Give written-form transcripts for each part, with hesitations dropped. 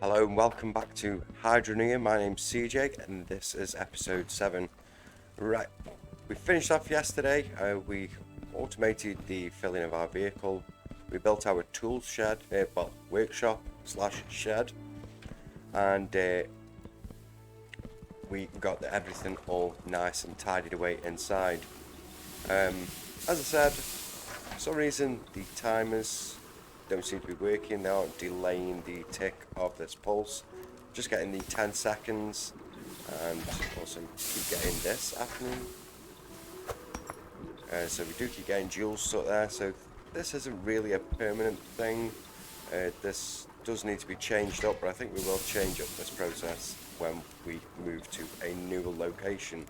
Hello and welcome back to Hydroneer. My name's CJ and this is episode 7. Right, we finished off yesterday. We automated the filling of our vehicle. We built our tool shed, workshop slash shed, and we got everything all nice and tidied away inside. As I said, for some reason the timers don't seem to be working. They aren't delaying the tick of this pulse, just getting the 10 seconds, and also keep getting this happening. So we do keep getting joules stuck there, so this isn't really a permanent thing. This does need to be changed up, but I think we will change up this process when we move to a newer location.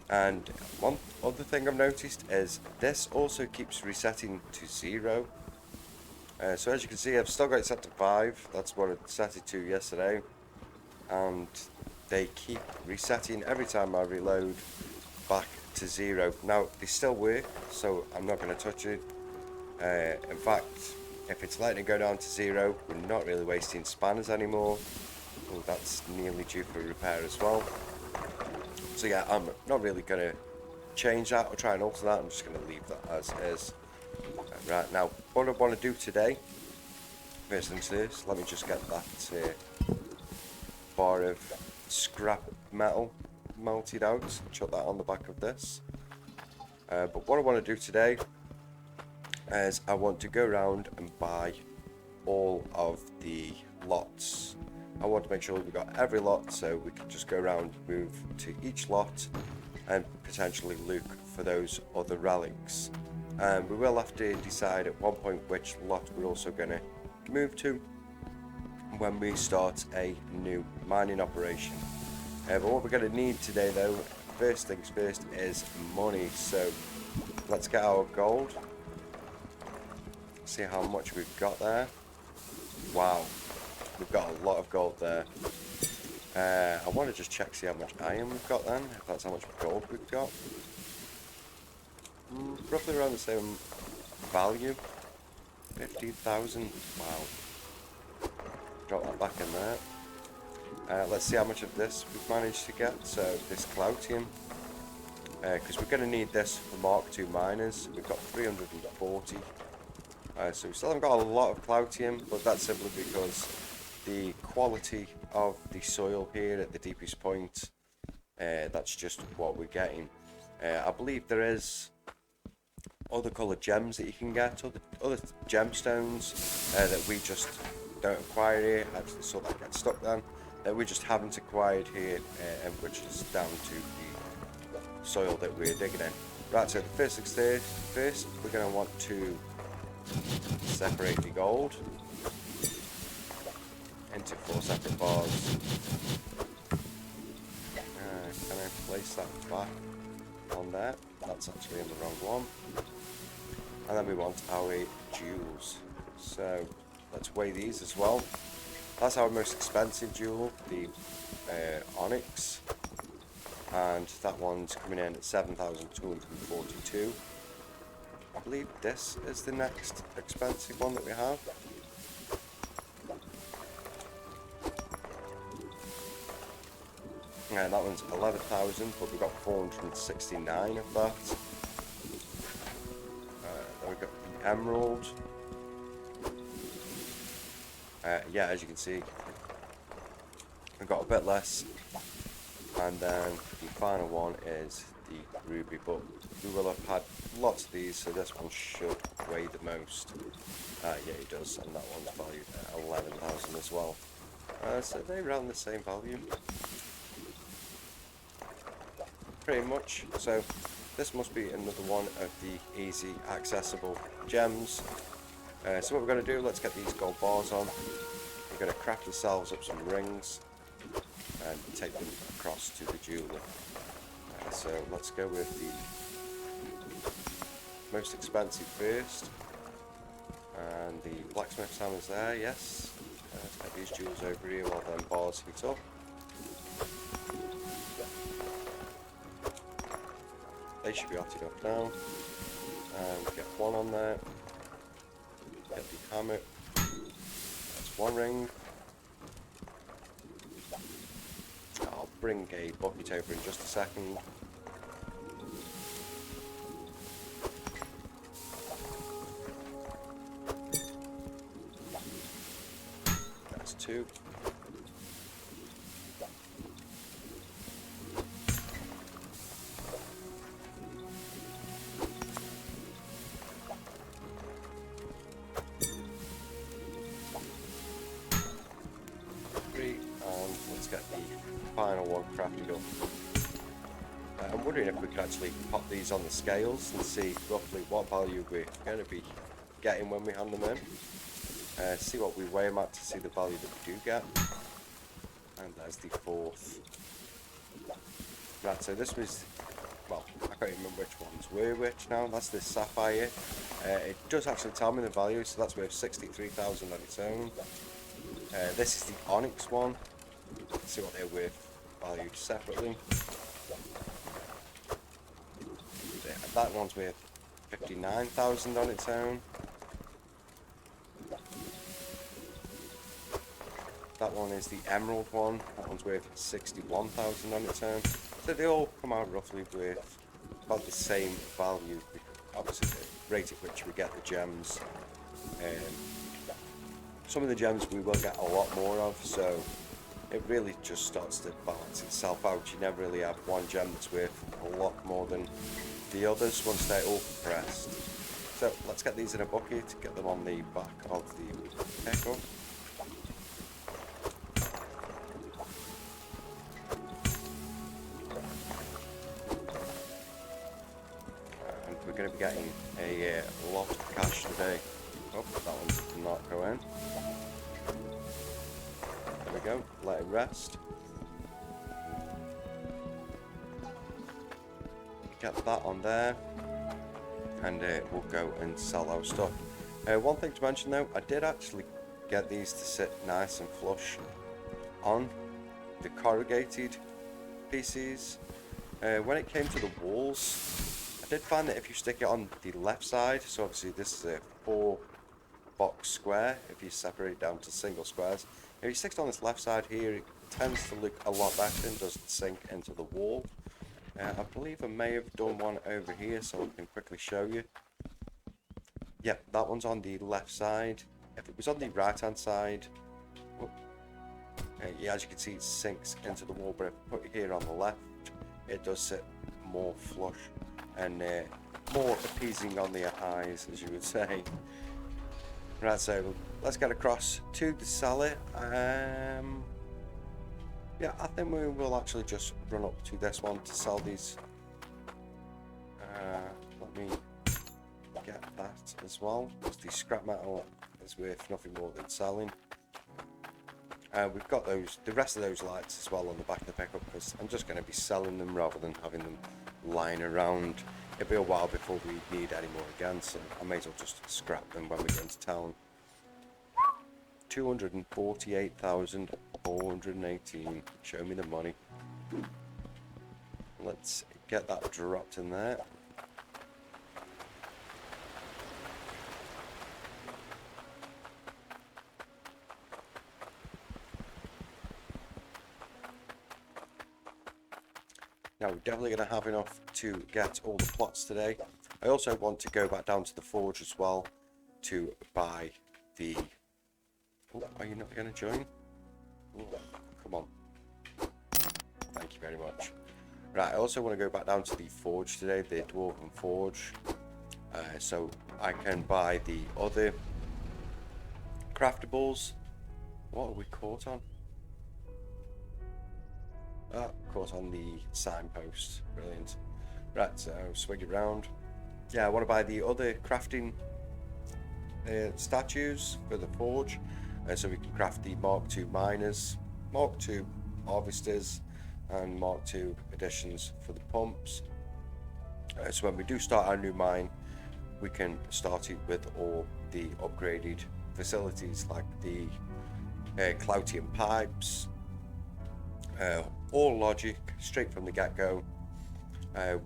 And one other thing I've noticed is this also keeps resetting to 0. So as you can see, I've still got it set to 5. That's what I set it to yesterday. And they keep resetting every time I reload back to 0. Now, they still work, so I'm not going to touch it. In fact, if it's letting it go down to 0, we're not really wasting spanners anymore. Oh, that's nearly due for repair as well. So yeah, I'm not really going to change that or try and alter that. I'm just going to leave that as is. Right, now, what I want to do today, first things first, let me just get that bar of scrap metal melted out, chuck that on the back of this. But what I want to do today is I want to go around and buy all of the lots. I want to make sure we've got every lot, so we can just go around, move to each lot, and potentially look for those other relics. We will have to decide at one point which lot we're also going to move to when we start a new mining operation. But what we're going to need today, though, first things first, is money. So let's get our gold. See how much we've got there. Wow, we've got a lot of gold there. I want to just check, see how much iron we've got then, if that's how much gold we've got. Roughly around the same value. 15,000. Wow. Drop that back in there. Let's see how much of this we've managed to get. So this Cloutium, because we're going to need this for Mark II miners. We've got 340. So we still haven't got a lot of Cloutium, but that's simply because the quality of the soil here at the deepest point, that's just what we're getting. I believe there is other coloured gems that you can get, other gemstones that we just don't acquire here. Actually, so that gets stuck then, that we just haven't acquired here, and which is down to the soil that we're digging in. Right, so the first things first, we're going to want to separate the gold into 4 separate bars. Can I place that back on there? That's actually in the wrong one. And then we want our jewels. So let's weigh these as well. That's our most expensive jewel, the onyx, and that one's coming in at 7,242. I believe this is the next expensive one that we have. And that one's 11,000, but we've got 469 of that. Then we've got the emerald. Yeah, as you can see, we've got a bit less. And then the final one is the ruby, but we will have had lots of these, so this one should weigh the most. Yeah, it does, and that one's valued at 11,000 as well. So they're around the same value. Pretty much. So this must be another one of the easy accessible gems. So what we're going to do, let's get these gold bars on. We're going to craft ourselves up some rings and take them across to the jeweler. So let's go with the most expensive first, and the blacksmith's hammer's there. Yes, let's get these jewels over here while them bars heat up. They should be hotted up now. And get one on there. Get the hammer. That's one ring. bring a bucket over in just a second. That's 2. And let's get the final one crafted up. I'm wondering if we could actually pop these on the scales and see roughly what value we're going to be getting when we hand them in. See what we weigh them at to see the value that we do get. And there's the 4th. Right, so this was, well, I can't remember which ones were which now. That's the sapphire. It does actually tell me the value, so that's worth 63,000 on its own. This is the onyx one. Let's see what they're worth valued separately. That one's worth 59,000 on its own. That one is the emerald one. That one's worth 61,000 on its own. So they all come out roughly worth about the same value. Obviously the rate at which we get the gems. Some of the gems we will get a lot more of, so it really just starts to balance itself out. You never really have one gem that's worth a lot more than the others once they're all compressed. So let's get these in a bucket, get them on the back of the pickup. And we're going to be getting a lot of cash today. Oh, that one did not go in. There we go, let it rest. Get that on there, and we'll go and sell our stuff. One thing to mention though, I did actually get these to sit nice and flush on the corrugated PCs. When it came to the walls, I did find that if you stick it on the left side, so obviously this is a 4-box square, if you separate it down to single squares, if you stick it on this left side here, it tends to look a lot better and doesn't sink into the wall. I believe I may have done one over here, so I can quickly show you. Yep, that one's on the left side. If it was on the right hand side, yeah, as you can see, it sinks into the wall, but if I put it here on the left, it does sit more flush and more appeasing on the eyes, as you would say. Right, so let's get across to the cellar. Yeah, I think we will actually just run up to this one to sell these. Let me get that as well, because the scrap metal is worth nothing more than selling. We've got the rest of those lights as well on the back of the pickup, because I'm just going to be selling them rather than having them lying around. It'll be a while before we need any more again, so I may as well just scrap them when we go into town. 248,418. Show me the money. Let's get that dropped in there. Now we're definitely going to have enough to get all the plots today. I also want to go back down to the forge as well to buy the... Oh, are you not going to join? Oh, come on. Thank you very much. Right, I also want to go back down to the forge today, the dwarven forge, so I can buy the other craftables. What are we caught on? Caught on the signpost. Brilliant. Right, so swing it round. Yeah, I want to buy the other crafting statues for the forge, so we can craft the Mark II miners, Mark II harvesters, and Mark II additions for the pumps. So when we do start our new mine, we can start it with all the upgraded facilities like the Cloutian pipes, all logic straight from the get-go.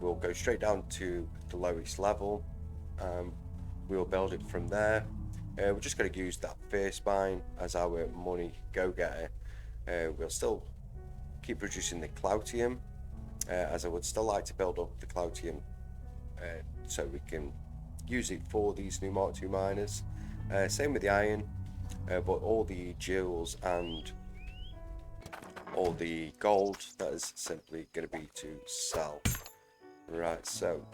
We'll go straight down to the lowest level. We'll build it from there. We're just going to use that first mine as our money go-getter. We'll still keep producing the Cloutium, as I would still like to build up the Cloutium so we can use it for these new Mark II miners. Same with the iron, but all the jewels and all the gold, that is simply going to be to sell. Right, so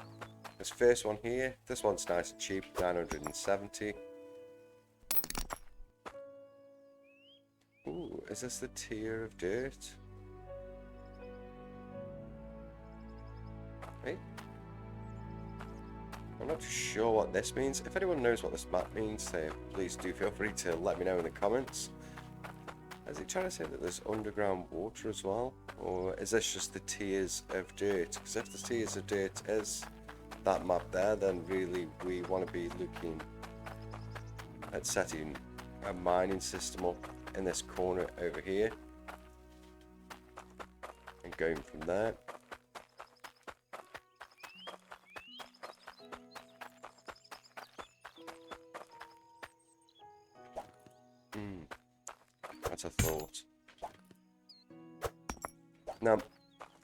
this first one here, this one's nice and cheap, 970. Ooh, is this the tier of dirt? Hey, I'm not too sure what this means. If anyone knows what this map means, please do feel free to let me know in the comments. Is it trying to say that there's underground water as well? Or is this just the tiers of dirt? Because if the tiers of dirt is that map there, then really we want to be looking at setting a mining system up in this corner over here. And going from there. That's a thought. Now,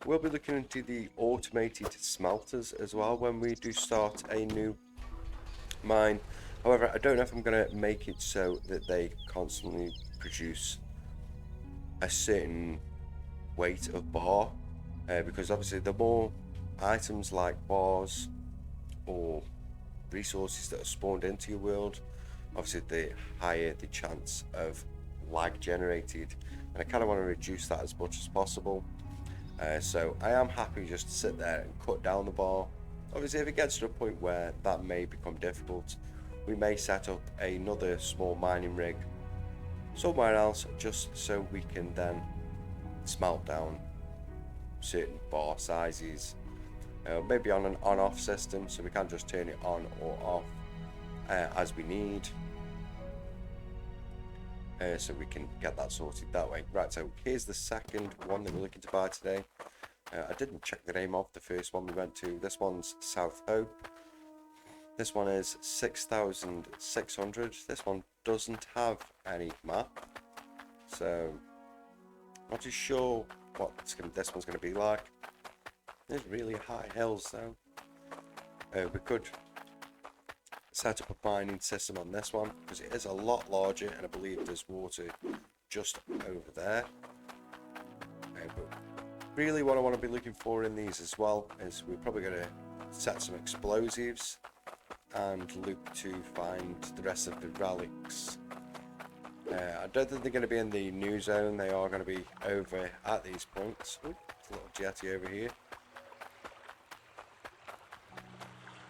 we'll be looking into the automated smelters as well when we do start a new mine. However, I don't know if I'm going to make it so that they constantly produce a certain weight of bar, because obviously the more items like bars or resources that are spawned into your world, obviously the higher the chance of lag generated, and I kind of want to reduce that as much as possible. So I am happy just to sit there and cut down the bar. Obviously if it gets to a point where that may become difficult, we may set up another small mining rig somewhere else just so we can then smelt down certain bar sizes, maybe on an on-off system, so we can just turn it on or off as we need. So we can get that sorted that way. Right, so here's the second one that we're looking to buy today. I didn't check the name of the first one we went to. This one's South Hope. This one is 6,600. This one doesn't have any map, so not too sure what this one's going to be like. There's really high hills though. We could set up a mining system on this one because it is a lot larger, and I believe there's water just over there. But really what I want to be looking for in these as well is we're probably going to set some explosives and look to find the rest of the relics. I don't think they're going to be in the new zone. They are going to be over at these points. Ooh, a little jetty over here.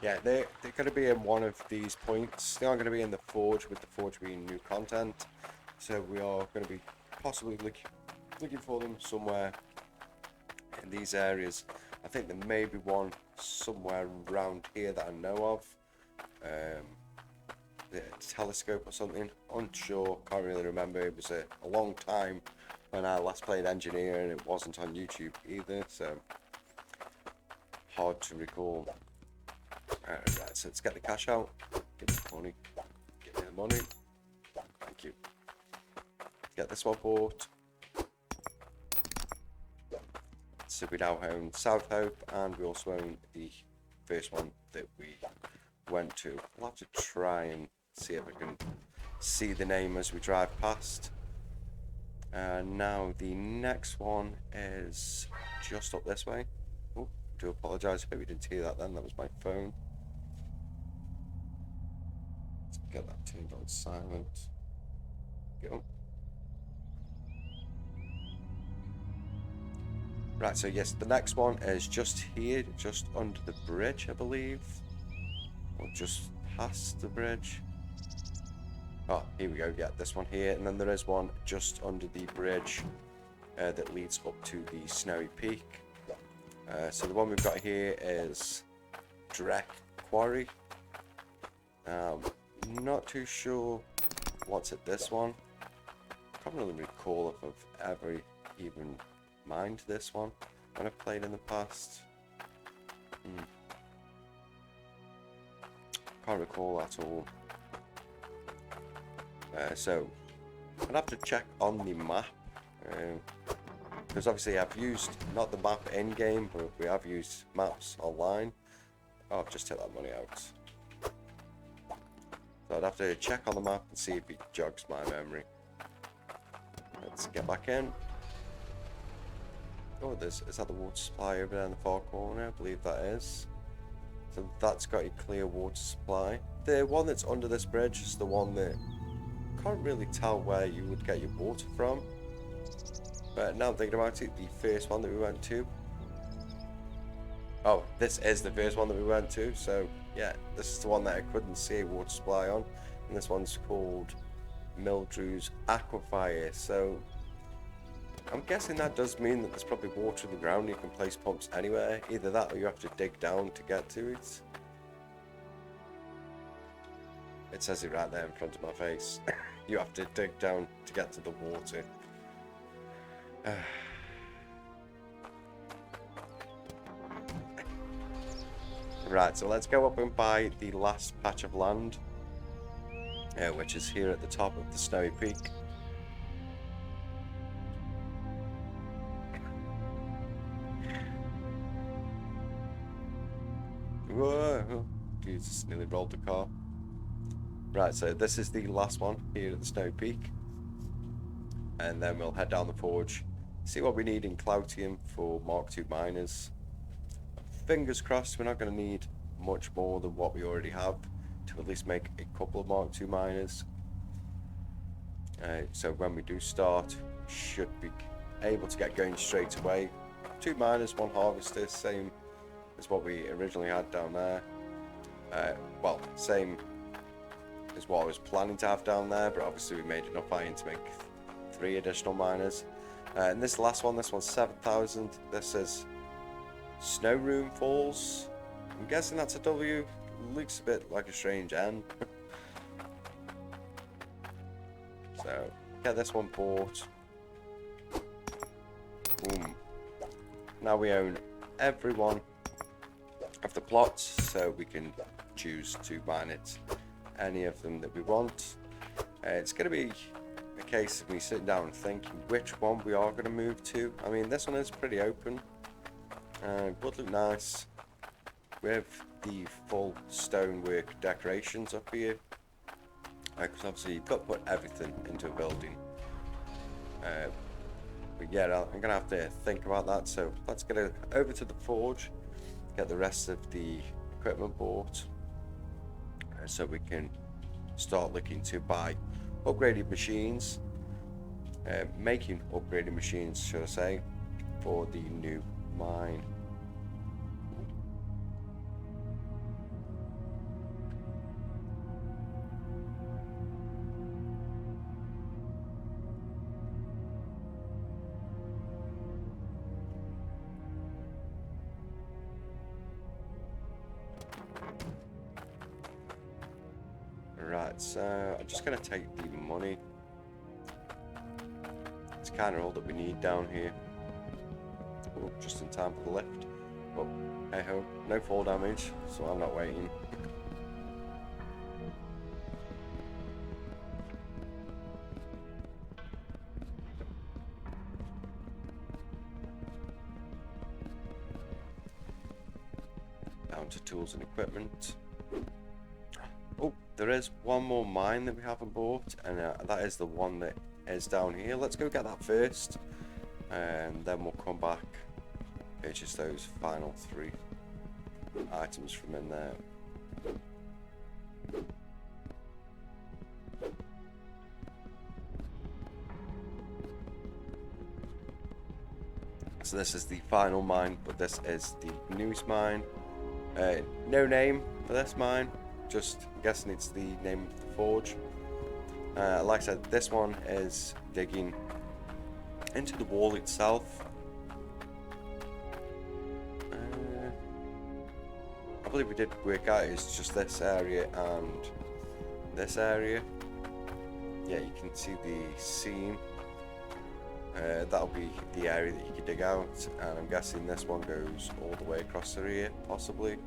Yeah, they're going to be in one of these points. They are going to be in the forge, with the forge being new content. So we are going to be possibly looking for them somewhere in these areas. I think there may be one somewhere around here that I know of. The telescope or something. Unsure, can't really remember. It was a long time when I last played Engineer, and it wasn't on YouTube either, so hard to recall. Right, so let's get the cash out. Give me the money. Give me the money. Thank you. Get this one bought. So we now own South Hope, and we also own the first one that we went to. We'll have to try and see if I can see the name as we drive past. Now the next one is just up this way. Oh, I do apologise, maybe you didn't hear that then, that was my phone. Let's get that turned on silent. Go. Right, so yes, the next one is just here, just under the bridge, I believe. Or just past the bridge. Oh, here we go, yeah, this one here. And then there is one just under the bridge that leads up to the Snowy Peak. So the one we've got here is Drac Quarry. Not too sure what's at this one. Can't really recall if I've ever even mined this one when I've played in the past. Can't recall at all. So I'd have to check on the map. because obviously I've used, not the map in-game, but we have used maps online. Oh, I've just take that money out. So I'd have to check on the map and see if it jogs my memory. Let's get back in. Oh, is that the water supply over there in the far corner? I believe that is. So that's got a clear water supply. The one that's under this bridge is the one that can't really tell where you would get your water from. But now I'm thinking about it, the first one that we went to. Oh, this is the first one that we went to. So yeah, this is the one that I couldn't see a water supply on. And this one's called Mildrew's Aquifer. So I'm guessing that does mean that there's probably water in the ground. You can place pumps anywhere. Either that or you have to dig down to get to it. It says it right there in front of my face. You have to dig down to get to the water. Right, so let's go up and buy the last patch of land, which is here at the top of the snowy peak. Whoa, Jesus, nearly rolled the car. Right, so this is the last one here at the snowy peak. And then we'll head down the forge, see what we need in Cloutium for Mark II miners. Fingers crossed we're not going to need much more than what we already have to at least make a couple of Mark II miners. So when we do start, we should be able to get going straight away. 2 miners, 1 harvester, same as what we originally had down there. Well, same as what I was planning to have down there, but obviously we made enough iron to make 3 additional miners. And this last one, this one's 7,000. This is Snow Room Falls. I'm guessing that's a W. Looks a bit like a strange N. So get this one bought. Boom. Now we own every one of the plots, so we can choose to mine it, any of them that we want. It's going to be a case of me sitting down and thinking which one we are going to move to. I mean, this one is pretty open. Would look nice with the full stonework decorations up here, because obviously you've got to put everything into a building. But yeah, I'm gonna have to think about that. So let's get over to the forge, get the rest of the equipment bought, so we can start looking to buy upgraded machines, making upgraded machines, should I say, for the new mine. Right, so I'm just going to take the money. It's kind of all that we need down here. Oh, just in time for the lift. But hey ho, no fall damage, so I'm not waiting. Down to tools and equipment. Oh, there is one more mine that we haven't bought, and that is the one that is down here. Let's go get that first, and then we'll come back, purchase those final 3 items from in there. So this is the final mine, but this is the newest mine. No name for this mine. Just guessing it's the name of the forge. Like I said, this one is digging into the wall itself. I believe we did work out it's just this area and this area. Yeah, you can see the seam. That'll be the area that you can dig out, and I'm guessing this one goes all the way across the rear, possibly.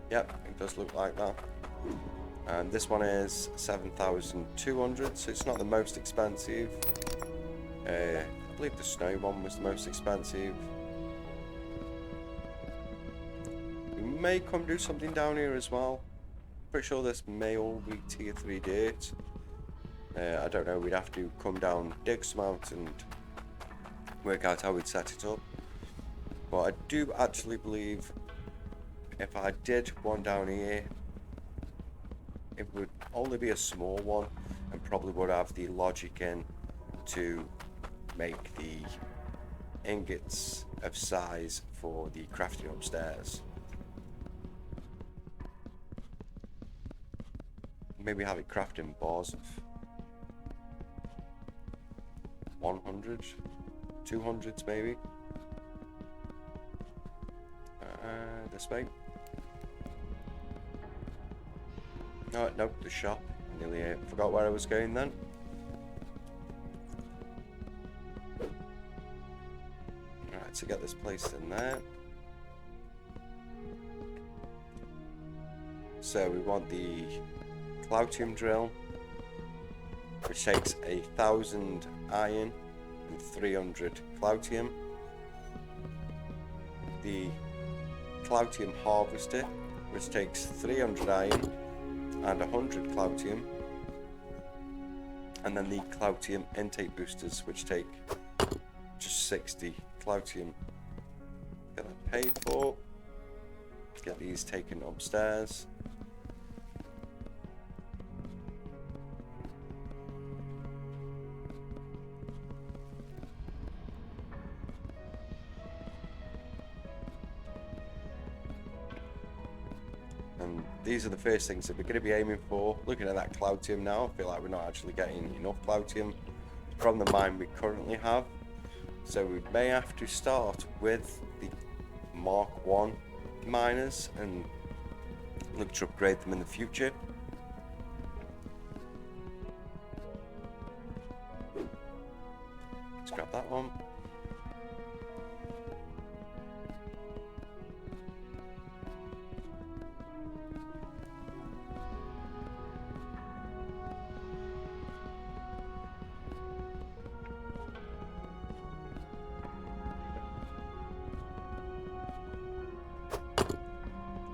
Yep, it does look like that. And this one is 7,200, so it's not the most expensive. I believe the snow one was the most expensive. We may come do something down here as well. Pretty sure this may all be tier 3 dirt. I don't know, we'd have to come down, dig some out and work out how we'd set it up. But I do actually believe if I did one down here, it would only be a small one and probably would have the logic in to make the ingots of size for the crafting upstairs. Maybe have it crafted in bars of 100, 200s maybe. This way. No, nope, the shop. Nearly forgot where I was going then. Alright, so get this placed in there. So we want the Cloutium drill, which takes 1,000 iron and 300 Cloutium. The Cloutium harvester, which takes 300 iron and 100 Cloutium. And then the Cloutium intake boosters, which take just 60 Cloutium. Get that paid for. Get these taken upstairs. And these are the first things that we're going to be aiming for. Looking at that Cloutium now, I feel like we're not actually getting enough Cloutium from the mine we currently have. So we may have to start with the Mark 1 miners and look to upgrade them in the future. Let's grab that one.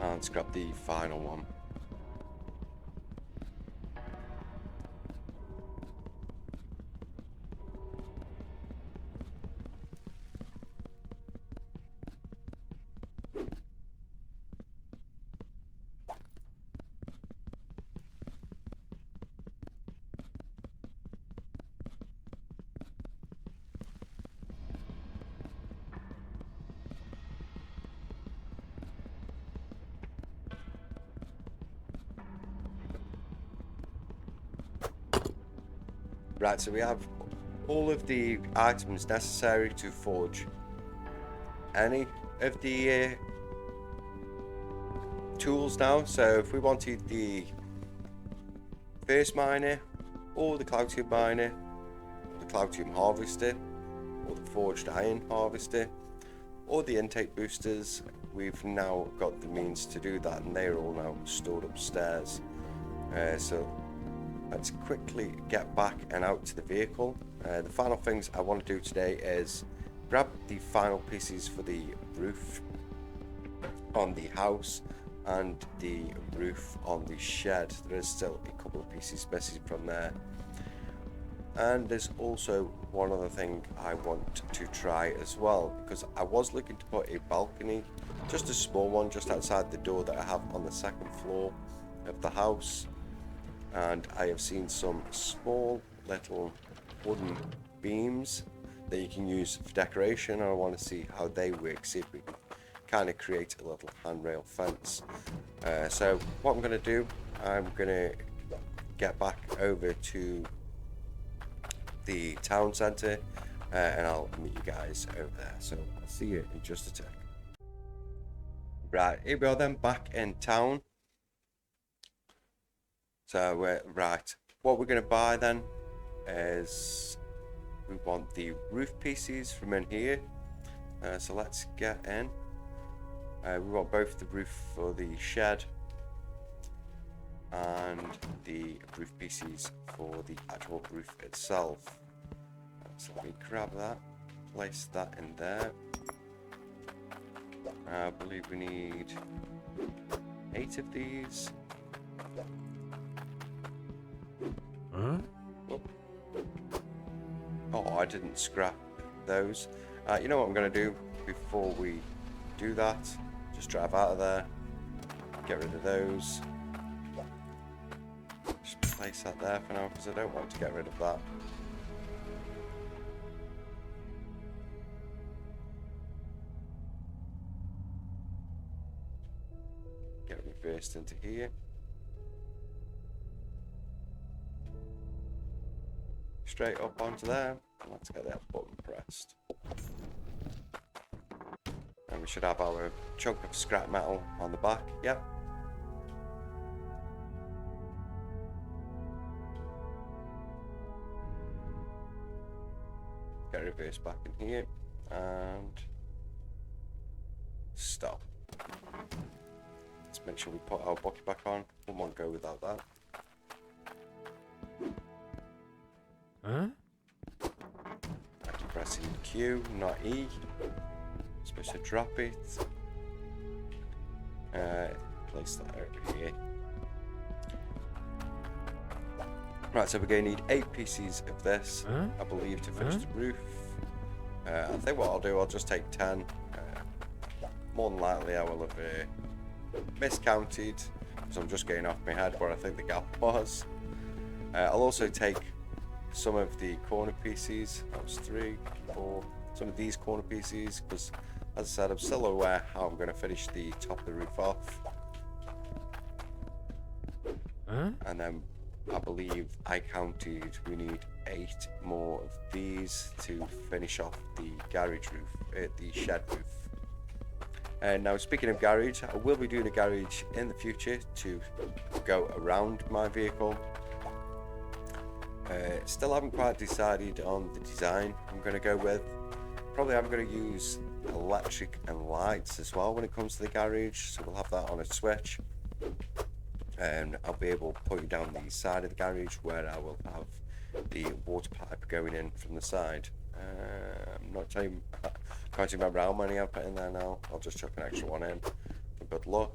And let's grab the final one. Right, so we have all of the items necessary to forge any of the tools now. So if we wanted the first miner, or the Cloutium miner, the Cloutium harvester, or the forged iron harvester, or the intake boosters, we've now got the means to do that, and they're all now stored upstairs. So let's quickly get back and out to the vehicle. The final things I want to do today is grab the final pieces for the roof on the house and the roof on the shed. There is still a couple of pieces missing from there. And there's also one other thing I want to try as well, because I was looking to put a balcony, just a small one, just outside the door that I have on the second floor of the house. And I have seen some small little wooden beams that you can use for decoration. I want to see how they work, see if we can kind of create a little handrail fence. So what I'm going to do, I'm going to get back over to the town centre and I'll meet you guys over there. So I'll see you in just a tick. Right, here we are then, back in town. So, right, what we're going to buy then is we want the roof pieces from in here. So let's get in. We want both the roof for the shed and the roof pieces for the actual roof itself. So let me grab that, place that in there. I believe we need 8 of these. Huh? Oh, I didn't scrap those. You know what I'm going to do before we do that? Just drive out of there, get rid of those. Just place that there for now because I don't want to get rid of that. Get reversed into here. Straight up onto there. Let's get that button pressed. And we should have our chunk of scrap metal on the back. Yep. Get reversed back in here. And stop. Let's make sure we put our bucket back on. We won't go without that. Huh? Pressing Q, not E. Supposed to drop it. Place that over here. Right, so we're going to need 8 pieces of this, I believe, to finish the roof. I think what I'll do, I'll just take 10. More than likely, I will have miscounted, because I'm just getting off my head where I think the gap was. I'll also take some of the corner pieces. That was 3, 4. Some of these corner pieces, because as I said, I'm still aware how I'm going to finish the top of the roof off. And then I believe I counted we need 8 more of these to finish off the garage roof, the shed roof. And now speaking of garage, I will be doing a garage in the future to go around my vehicle. Still haven't quite decided on the design I'm going to go with. Probably I'm going to use electric and lights as well when it comes to the garage, so we'll have that on a switch. And I'll be able to point down the side of the garage where I will have the water pipe going in from the side. I'm not telling, can't remember how many I've put in there now. I'll just chuck an extra one in for good luck.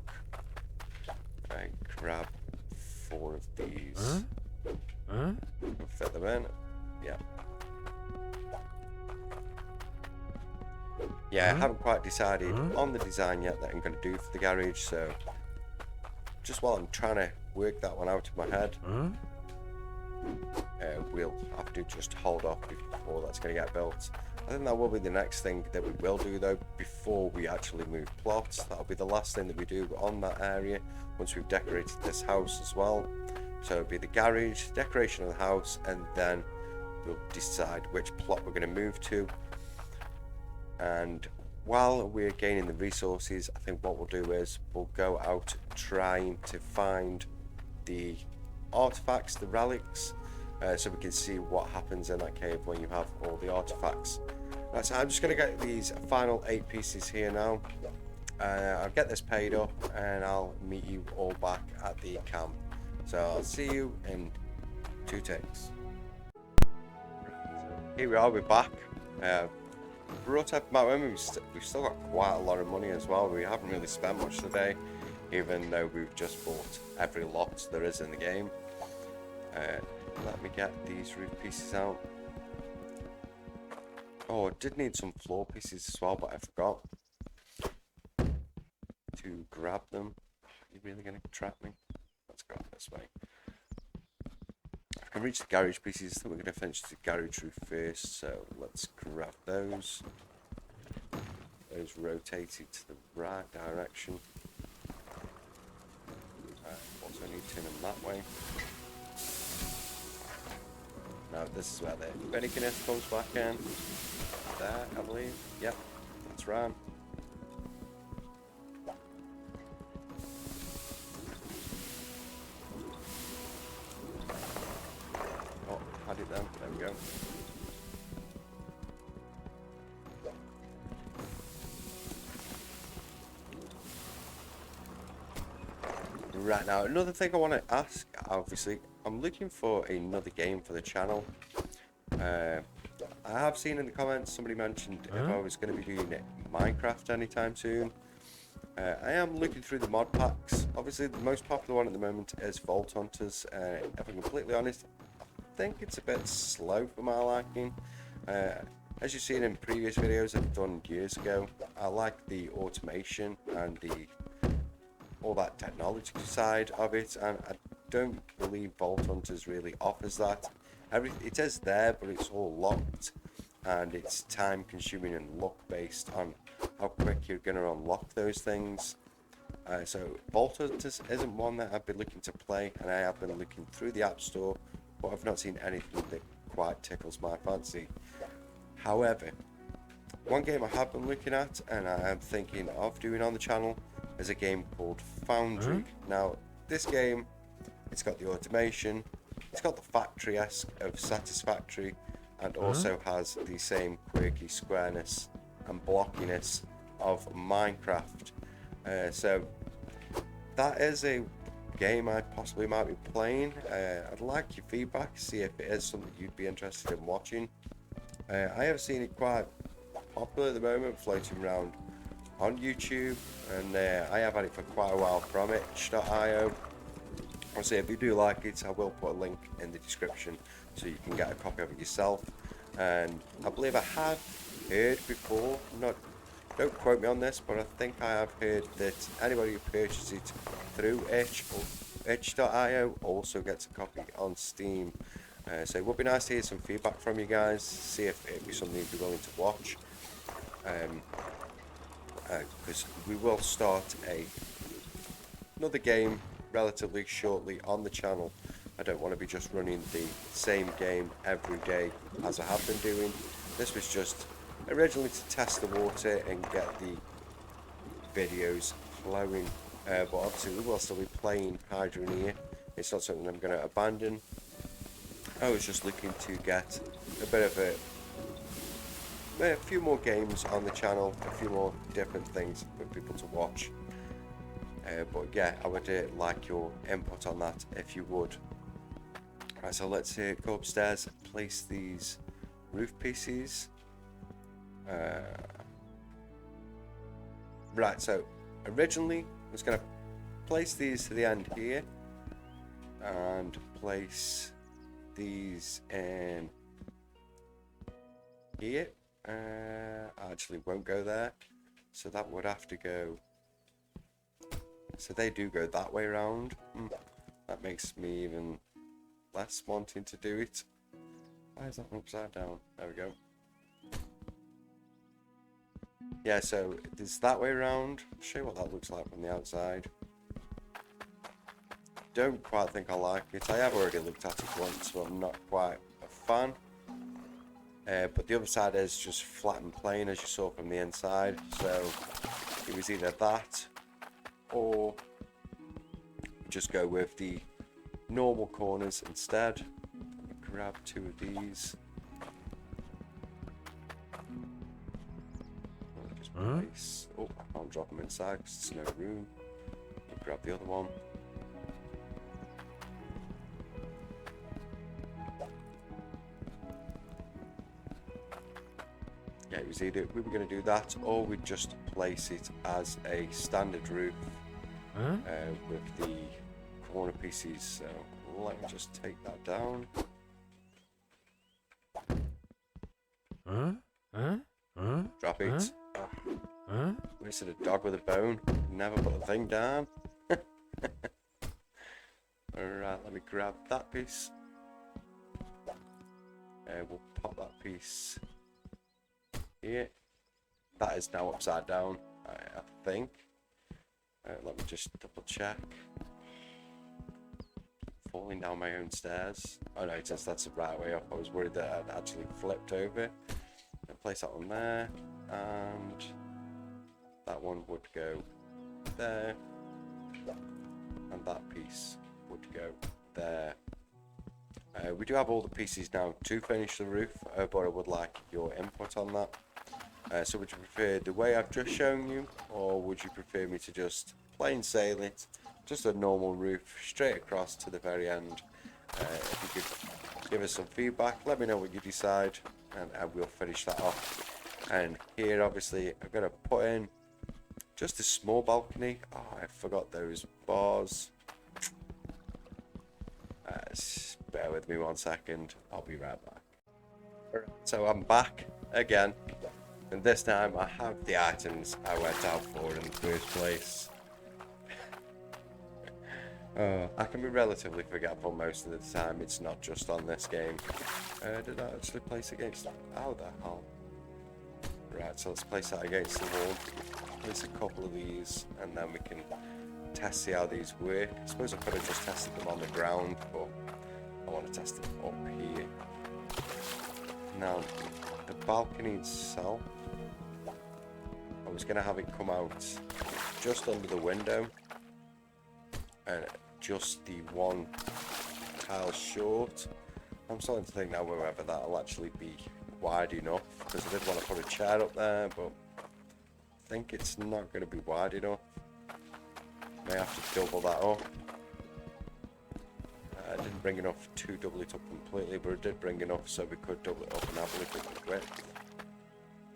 And grab 4 of these. Fit them in. Yeah. Yeah, I haven't quite decided on the design yet that I'm going to do for the garage, so just while I'm trying to work that one out in my head, we'll have to just hold off before that's going to get built. I think that will be the next thing that we will do though, before we actually move plots. That'll be the last thing that we do on that area once we've decorated this house as well. So it'll be the garage, decoration of the house, and then we'll decide which plot we're going to move to. And while we're gaining the resources, I think what we'll do is we'll go out trying to find the artifacts, the relics, so we can see what happens in that cave when you have all the artifacts. Right, so I'm just going to get these final 8 pieces here now. I'll get this paid up and I'll meet you all back at the camp. So I'll see you in 2 takes. Here we are, we're back. Brought up my women, we've still got quite a lot of money as well. We haven't really spent much today, even though we've just bought every lot there is in the game. Let me get these roof pieces out. Oh, I did need some floor pieces as well, but I forgot to grab them. Are you really going to trap me? Let's go this way. I can reach the garage pieces. I think we're going to finish the garage roof first, so let's grab those. Those rotated to the right direction. Also need to turn them that way. Now this is where the Bennikiness comes back in. There, I believe. Yep, that's right. Oh, had it then. There we go. Right, now another thing I want to ask, obviously I'm looking for another game for the channel. I have seen in the comments somebody mentioned if I was going to be doing Minecraft anytime soon. I am looking through the mod packs. Obviously, the most popular one at the moment is Vault Hunters. If I'm completely honest, I think it's a bit slow for my liking. As you've seen in previous videos I've done years ago, I like the automation and all that technology side of it, and I don't believe Vault Hunters really offers that. It is there, but it's all locked, and it's time consuming and luck based on how quick you're going to unlock those things. So Vault Hunters isn't one that I've been looking to play, and I have been looking through the App Store, but I've not seen anything that quite tickles my fancy. However, one game I have been looking at and I am thinking of doing on the channel is a game called Foundry. Now, this game, it's got the automation, it's got the factory-esque of Satisfactory, and also has the same quirky squareness and blockiness of Minecraft. So that is a game I possibly might be playing. I'd like your feedback, see if it is something you'd be interested in watching. I have seen it quite popular at the moment, floating around on YouTube, and I have had it for quite a while from itch.io. Obviously, if you do like it, I will put a link in the description so you can get a copy of it yourself. And I believe I have heard before, don't quote me on this, but I think I have heard that anybody who purchases it through itch.io also gets a copy on Steam. So it would be nice to hear some feedback from you guys, see if it'd be something you'd be willing to watch. Because we will start another game relatively shortly on the channel. I don't want to be just running the same game every day as I have been doing. This was just originally to test the water and get the videos flowing. But obviously we will still be playing Hydroneer. It's not something I'm going to abandon. I was just looking to get a bit of a few more games on the channel, a few more different things for people to watch. But yeah, I would like your input on that if you would. Right, so let's go upstairs and place these roof pieces. Right, so originally I was going to place these to the end here and place these in here. I actually won't go there, so that would have to go, so they do go that way around. That makes me even less wanting to do it. Why is that upside down? There we go. Yeah, so it's that way around. I'll show you what that looks like from the outside. Don't quite think I like it. I have already looked at it once, but I'm not quite a fan. But the other side is just flat and plain, as you saw from the inside. So it was either that or just go with the normal corners instead. Let me grab two of these. Just place. Oh, I can't drop them inside because there's no room. I'll grab the other one. Yeah, it was either we were going to do that or we'd just place it as a standard roof with the corner pieces. So let me just take that down. Drop it. Wasted a dog with a bone. Never put the thing down. Alright, let me grab that piece. We'll pop that piece here. That is now upside down, I think. Let me just double check. Falling down my own stairs. Oh no, it says that's the right way up. I was worried that I'd actually flipped over. I'll place that one there, and that one would go there, and that piece would go there. We do have all the pieces now to finish the roof, but I would like your input on that. So would you prefer the way I've just shown you, or would you prefer me to just plain sail it, just a normal roof straight across to the very end? If you could give us some feedback, let me know what you decide. and we'll finish that off. And here, obviously, I'm going to put in just a small balcony. Oh, I forgot those bars. Bear with me 1 second. I'll be right back. So I'm back again. And this time I have the items I went out for in the first place. I can be relatively forgetful most of the time. It's not just on this game. Did I actually place against that? How the hell? Right, so let's place that against the wall. Place a couple of these, and then we can see how these work. I suppose I could have just tested them on the ground, but I want to test them up here. Now, the balcony itself, I was going to have it come out just under the window, and just the one tile short. I'm starting to think now whether that'll actually be wide enough, because I did want to put a chair up there, but I think it's not going to be wide enough. May have to double that up. I didn't bring enough to double it up completely, but it did bring enough so we could double it up and have a look at the width.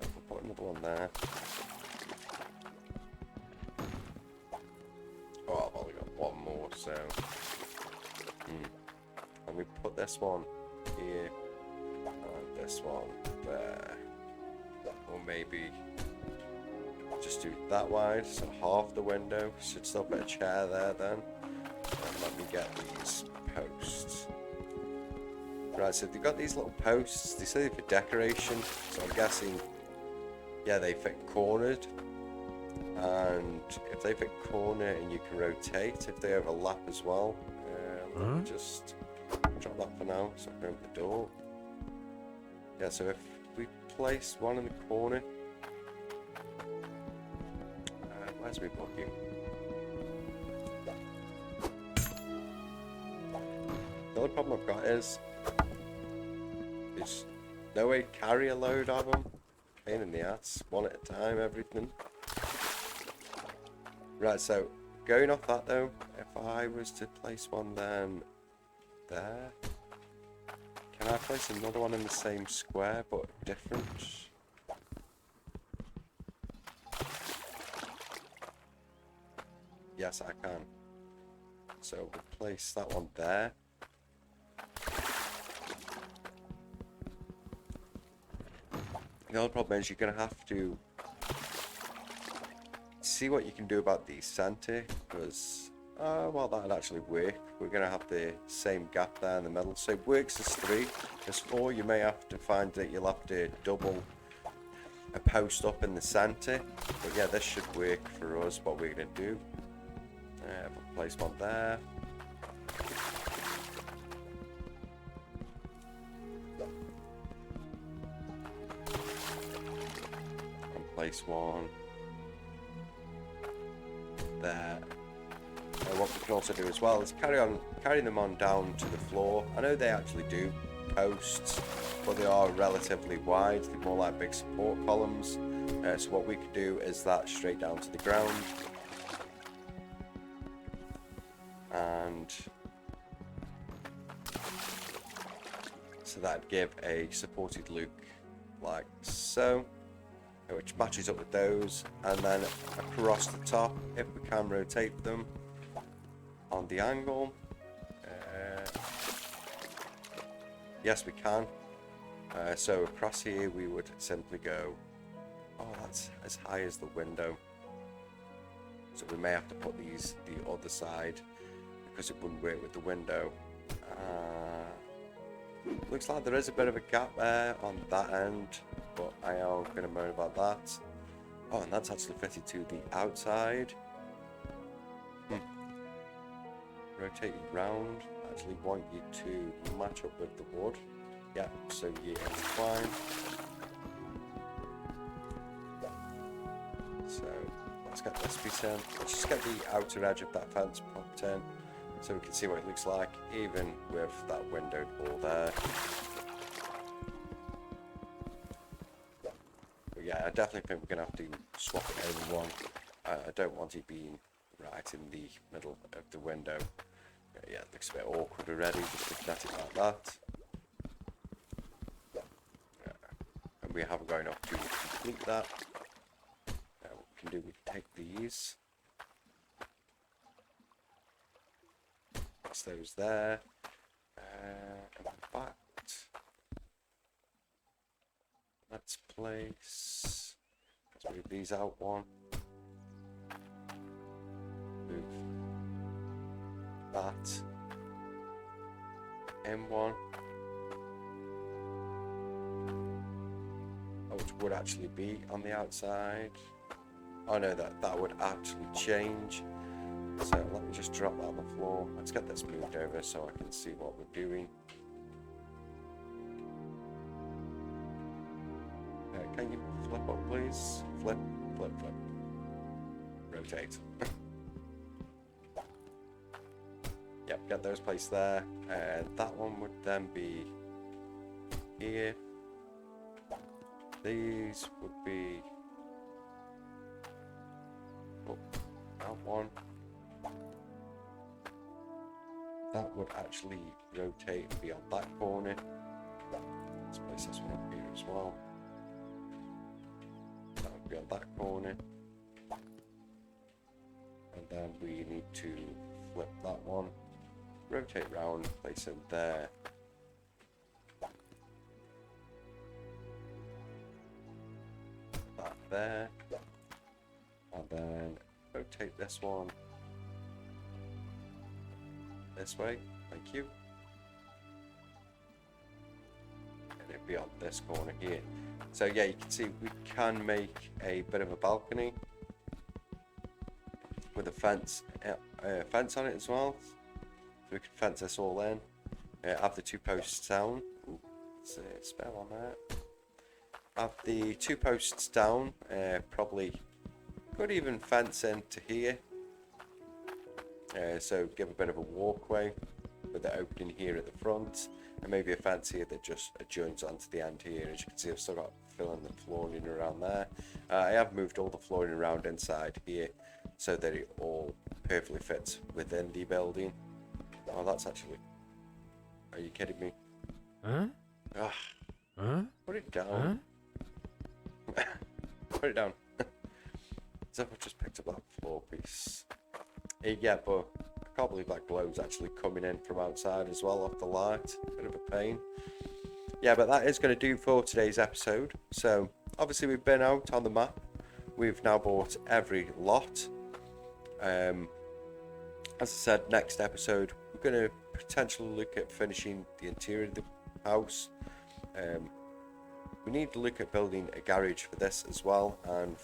I'll put another one there. Oh, I've only got one more, so let me put this one here and this one there, or maybe just do it that wide, so half the window. Should still put a chair there then, and let me get these posts. Right, so they've got these little posts. They say they're for decoration, so I'm guessing, yeah, they fit cornered. And if they fit corner and you can rotate, if they overlap as well, let me just drop that for now so I can open the door. Yeah, so if we place one in the corner, where's my booking? The only problem I've got is there's no way to carry a load of them. Pain in the ass, one at a time, everything. Right, so going off that though, if I was to place one then there, can I place another one in the same square but different? Yes, I can. So we'll place that one there. The other problem is you're going to have to see what you can do about the center, because well, that'd actually work. We're going to have the same gap there in the middle. So it works as 3. As 4, you may have to find that you'll have to double a post up in the center. But yeah, this should work for us, what we're going to do. We'll place one there. And place one there. What we can also do as well is carry them on down to the floor. I know they actually do posts, but they are relatively wide. They're more like big support columns. So what we could do is that straight down to the ground. And so that'd give a supported look like so, which matches up with those. And then across the top, if we can rotate them on the angle, yes we can. So across here we would simply go, oh, that's as high as the window, so we may have to put these the other side because it wouldn't work with the window. Looks like there is a bit of a gap there on that end, but I am going to moan about that. Oh, and that's actually fitted to the outside. Rotate it round. I actually want you to match up with the wood. Yeah, so you intertwine. So let's get this piece in. Let's just get the outer edge of that fence popped in so we can see what it looks like, even with that windowed wall there. But yeah, I definitely think we're going to have to swap it over one. I don't want it being right in the middle of the window. Yeah, it looks a bit awkward already, just looking at it like that. we haven't got enough to complete that. Now what we can do, we can take these. Place those there. And in fact, let's move these out one. Move that in one. Which would actually be on the outside. Oh no, that would actually change. So let me just drop that on the floor. Let's get this moved over so I can see what we're doing. Can you flip up, please? Flip, flip, flip. Rotate. Yep, get those placed there. And that one would then be here. These would be that one. That would actually rotate and be on that corner. Let's place this one up here as well. That would be on that corner. And then we need to flip that one. Rotate round, place it there. That there. And then rotate this one this way, thank you. And it'll be on this corner here. So yeah, you can see we can make a bit of a balcony with a fence on it as well. So we can fence this all in. Have the 2 posts down. Ooh, there's a spell on that. Have the 2 posts down. Probably could even fence into here. So give a bit of a walkway with the opening here at the front, and maybe a fence here that just adjoins onto the end here. As you can see, I've still got filling the flooring around there. I have moved all the flooring around inside here so that it all perfectly fits within the building. Oh, that's actually... Are you kidding me? Huh? Ah, Huh? put it down. Huh? Put it down. As if I just picked up that floor piece. Yeah, but I can't believe that glow's actually coming in from outside as well off the light. Bit of a pain. Yeah, but that is going to do for today's episode. So obviously we've been out on the map. We've now bought every lot. As I said, next episode we're going to potentially look at finishing the interior of the house. We need to look at building a garage for this as well, and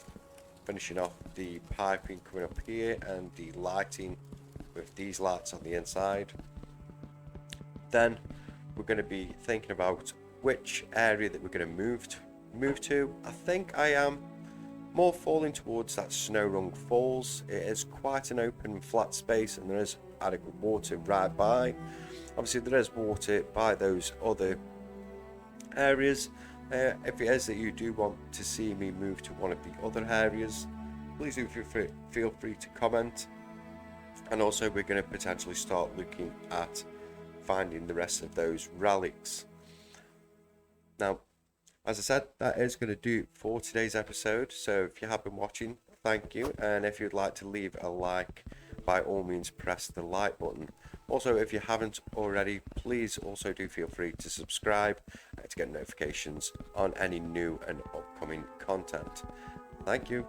finishing off the piping coming up here and the lighting with these lights on the inside. Then we're going to be thinking about which area that we're going to move to. I think I am more falling towards that Snow-Rung Falls. It is quite an open flat space and there is adequate water right by. Obviously there is water by those other areas. If it is that you do want to see me move to one of the other areas, please do feel free to comment. And also we're going to potentially start looking at finding the rest of those relics. Now, as I said, that is going to do it for today's episode. So if you have been watching, thank you. And if you'd like to leave a like, by all means press the like button. Also, if you haven't already, please also do feel free to subscribe to get notifications on any new and upcoming content. Thank you.